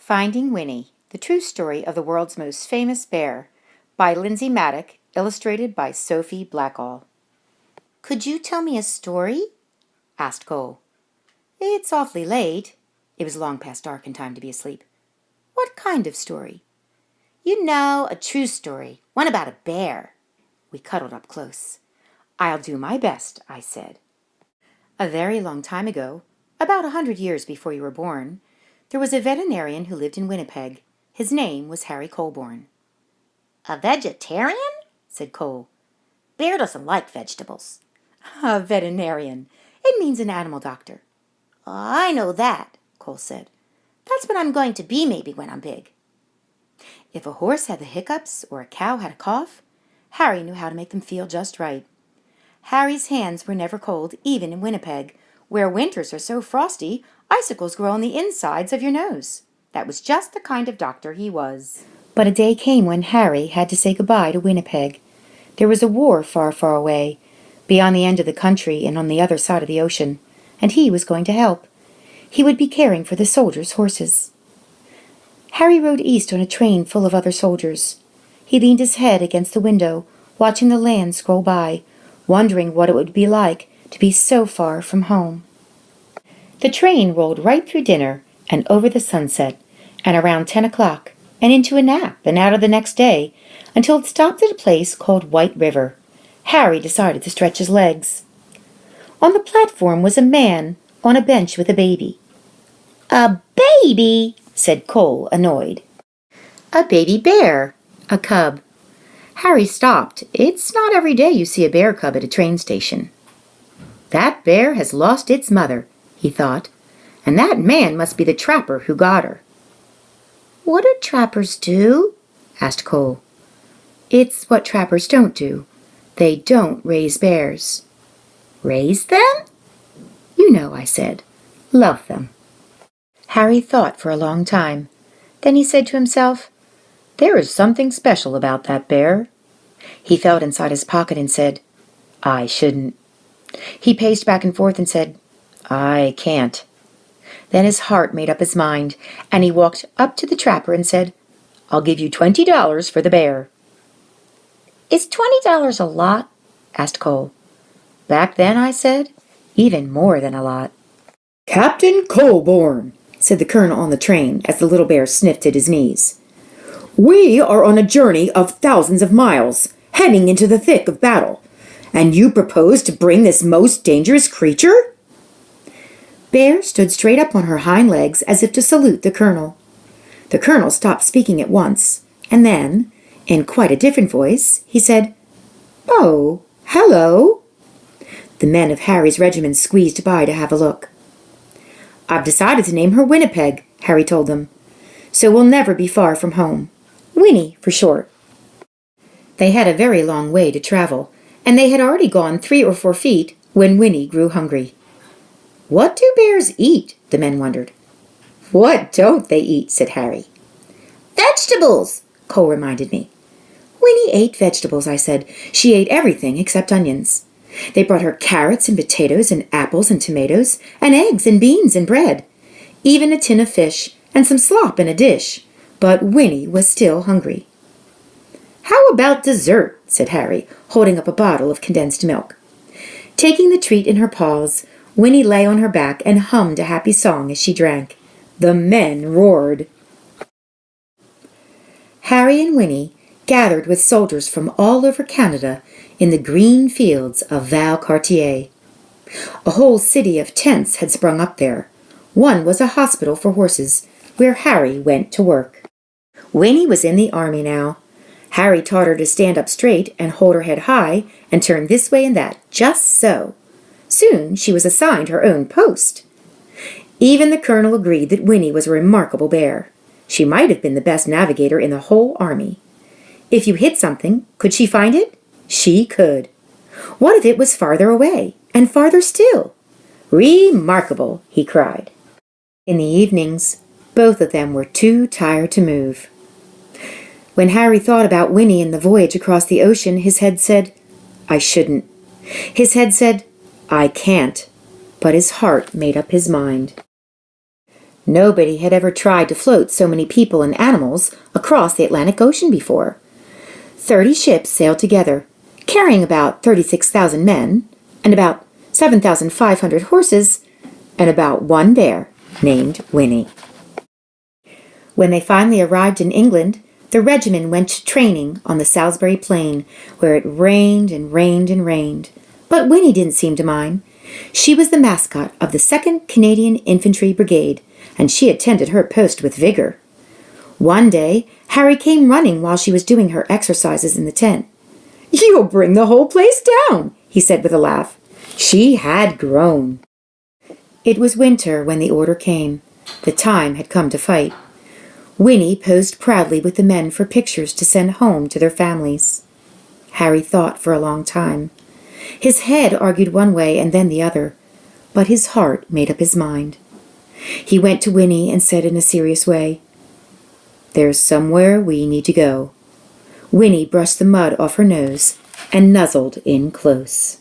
Finding Winnie, The True Story of the World's Most Famous Bear, by Lindsay Mattick, illustrated by Sophie Blackall. "Could you tell me a story?" asked Cole. "It's awfully late." It was long past dark and time to be asleep. "What kind of story?" "You know, a true story, one about a bear." We cuddled up close. "I'll do my best," I said. A very long time ago, about 100 years before you were born, there was a veterinarian who lived in Winnipeg. His name was Harry Colebourn. "A vegetarian?" said Cole. "Bear doesn't like vegetables." "A veterinarian. It means an animal doctor." "I know that," Cole said. "That's what I'm going to be maybe when I'm big." If a horse had the hiccups or a cow had a cough, Harry knew how to make them feel just right. Harry's hands were never cold, even in Winnipeg, where winters are so frosty, icicles grow on the insides of your nose. That was just the kind of doctor he was. But a day came when Harry had to say goodbye to Winnipeg. There was a war far, far away, beyond the end of the country and on the other side of the ocean, and he was going to help. He would be caring for the soldiers' horses. Harry rode east on a train full of other soldiers. He leaned his head against the window, watching the land scroll by, wondering what it would be like to be so far from home. The train rolled right through dinner and over the sunset, and around 10 o'clock, and into a nap, and out of the next day, until it stopped at a place called White River. Harry decided to stretch his legs. On the platform was a man on a bench with a baby. "A baby?" said Cole, annoyed. "A baby bear, a cub." Harry stopped. It's not every day you see a bear cub at a train station. "That bear has lost its mother," he thought, "and that man must be the trapper who got her." "What do trappers do?" asked Cole. "It's what trappers don't do. They don't raise bears." "Raise them?" "You know," I said. "Love them." Harry thought for a long time. Then he said to himself, "There is something special about that bear." He felt inside his pocket and said, "I shouldn't." He paced back and forth and said, "I can't." Then his heart made up his mind, and he walked up to the trapper and said, "I'll give you $20 for the bear." "Is $20 a lot?" asked Cole. "Back then," I said, "even more than a lot." "Captain Colebourn," said the colonel on the train as the little bear sniffed at his knees. "We are on a journey of thousands of miles, heading into the thick of battle, and you propose to bring this most dangerous creature?" Bear stood straight up on her hind legs as if to salute the colonel. The colonel stopped speaking at once, and then, in quite a different voice, he said, "Oh, hello." The men of Harry's regiment squeezed by to have a look. "I've decided to name her Winnipeg," Harry told them, "so we'll never be far from home. Winnie, for short." They had a very long way to travel, and they had already gone 3 or 4 feet when Winnie grew hungry. "What do bears eat?" the men wondered. "What don't they eat?" said Harry. "Vegetables," Cole reminded me. "Winnie ate vegetables," I said. "She ate everything except onions. They brought her carrots and potatoes and apples and tomatoes and eggs and beans and bread, even a tin of fish and some slop in a dish, but Winnie was still hungry." "How about dessert?" said Harry, holding up a bottle of condensed milk. Taking the treat in her paws, Winnie lay on her back and hummed a happy song as she drank. The men roared. Harry and Winnie gathered with soldiers from all over Canada in the green fields of Valcartier. A whole city of tents had sprung up there. One was a hospital for horses, where Harry went to work. Winnie was in the army now. Harry taught her to stand up straight and hold her head high and turn this way and that, just so. Soon she was assigned her own post. Even the colonel agreed that Winnie was a remarkable bear. She might have been the best navigator in the whole army. If you hit something, could she find it? She could. What if it was farther away, and farther still? "Remarkable!" he cried. In the evenings, both of them were too tired to move. When Harry thought about Winnie and the voyage across the ocean, his head said, "I shouldn't." His head said, "I can't," but his heart made up his mind. Nobody had ever tried to float so many people and animals across the Atlantic Ocean before. 30 ships sailed together, carrying about 36,000 men, and about 7,500 horses, and about one bear named Winnie. When they finally arrived in England, the regiment went to training on the Salisbury Plain, where it rained and rained and rained. But Winnie didn't seem to mind. She was the mascot of the 2nd Canadian Infantry Brigade, and she attended her post with vigor. One day, Harry came running while she was doing her exercises in the tent. "You'll bring the whole place down," he said with a laugh. She had grown. It was winter when the order came. The time had come to fight. Winnie posed proudly with the men for pictures to send home to their families. Harry thought for a long time. His head argued one way and then the other, but his heart made up his mind. He went to Winnie and said in a serious way, "There's somewhere we need to go." Winnie brushed the mud off her nose and nuzzled in close.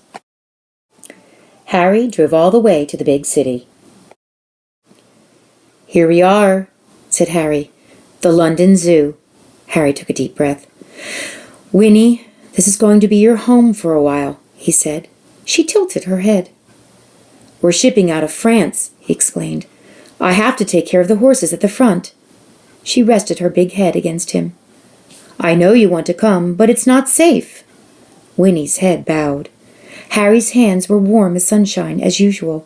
Harry drove all the way to the big city. "Here we are," said Harry. "The London Zoo." Harry took a deep breath. "Winnie, this is going to be your home for a while," he said. She tilted her head. "We're shipping out of France," he explained. "I have to take care of the horses at the front." She rested her big head against him. "I know you want to come, but it's not safe." Winnie's head bowed. Harry's hands were warm as sunshine, as usual.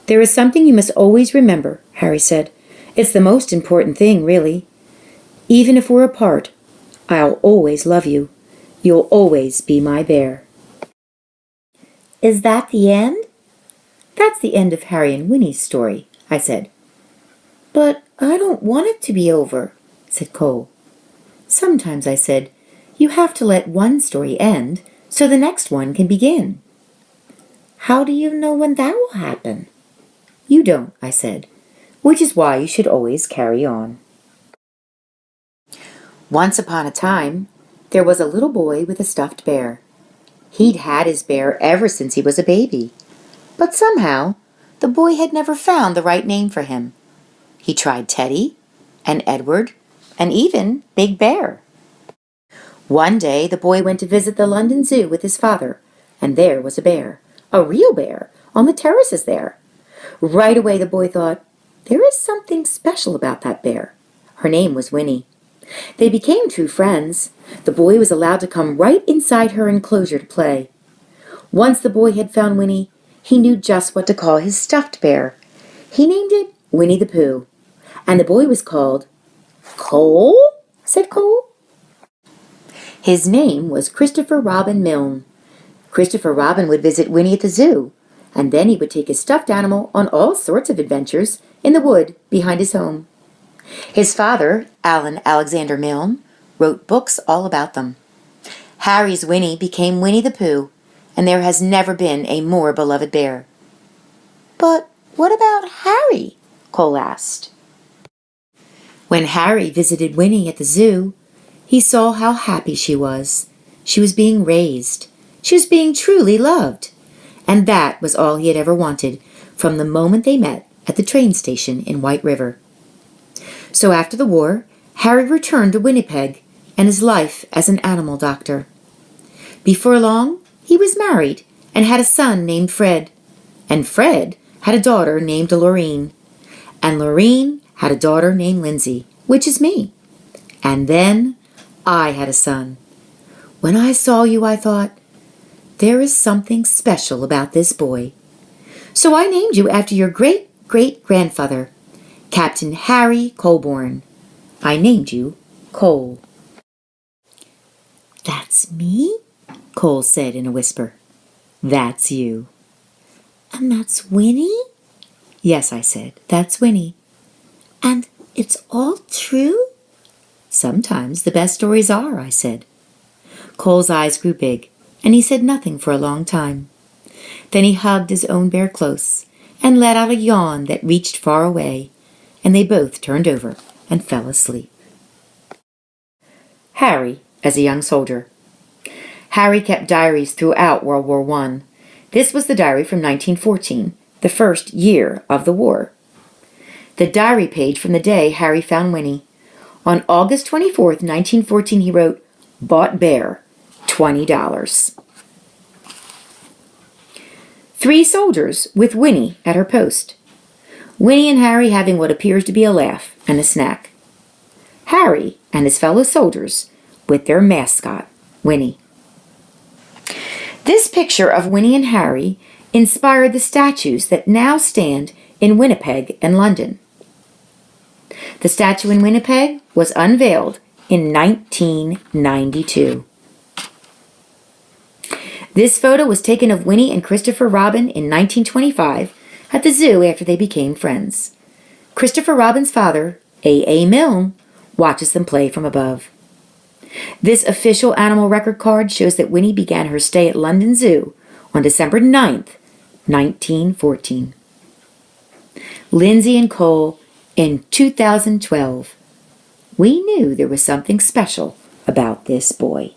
"There is something you must always remember," Harry said. "It's the most important thing, really. Even if we're apart, I'll always love you. You'll always be my bear." "Is that the end?" "That's the end of Harry and Winnie's story," I said. "But I don't want it to be over," said Cole. "Sometimes," I said, "you have to let one story end so the next one can begin." "How do you know when that will happen?" "You don't," I said, "which is why you should always carry on." Once upon a time, there was a little boy with a stuffed bear. He'd had his bear ever since he was a baby, but somehow the boy had never found the right name for him. He tried Teddy and Edward and even Big Bear. One day the boy went to visit the London Zoo with his father, and there was a bear, a real bear, on the terraces there. Right away the boy thought, there is something special about that bear. Her name was Winnie. They became true friends. The boy was allowed to come right inside her enclosure to play. Once the boy had found Winnie, he knew just what to call his stuffed bear. He named it Winnie-the-Pooh, and the boy was called Cole, said Cole. His name was Christopher Robin Milne. Christopher Robin would visit Winnie at the zoo, and then he would take his stuffed animal on all sorts of adventures in the wood behind his home. His father, Alan Alexander Milne, wrote books all about them. Harry's Winnie became Winnie-the-Pooh, and there has never been a more beloved bear. "But what about Harry?" Cole asked. When Harry visited Winnie at the zoo, he saw how happy she was. She was being raised. She was being truly loved. And that was all he had ever wanted from the moment they met at the train station in White River. So after the war, Harry returned to Winnipeg and his life as an animal doctor. Before long, he was married and had a son named Fred. And Fred had a daughter named Lorene. And Lorene had a daughter named Lindsay, which is me. And then I had a son. When I saw you, I thought, there is something special about this boy. So I named you after your great-great-grandfather, Captain Harry Colebourn. I named you Cole. "That's me?" Cole said in a whisper. "That's you." "And that's Winnie?" "Yes," I said, "that's Winnie." "And it's all true?" "Sometimes the best stories are," I said. Cole's eyes grew big, and he said nothing for a long time. Then he hugged his own bear close and let out a yawn that reached far away, and they both turned over and fell asleep. Harry as a young soldier. Harry kept diaries throughout World War I. This was the diary from 1914, the first year of the war. the diary page from the day Harry found Winnie. On August 24th, 1914, he wrote, "Bought bear, $20. 3 soldiers with Winnie at her post. Winnie and Harry having what appears to be a laugh and a snack. Harry and his fellow soldiers with their mascot, Winnie." This picture of Winnie and Harry inspired the statues that now stand in Winnipeg and London. The statue in Winnipeg was unveiled in 1992. This photo was taken of Winnie and Christopher Robin in 1925 at the zoo after they became friends. Christopher Robin's father, A. Milne, watches them play from above. This official animal record card shows that Winnie began her stay at London Zoo on December 9th, 1914. Lindsay and Cole in 2012. We knew there was something special about this boy.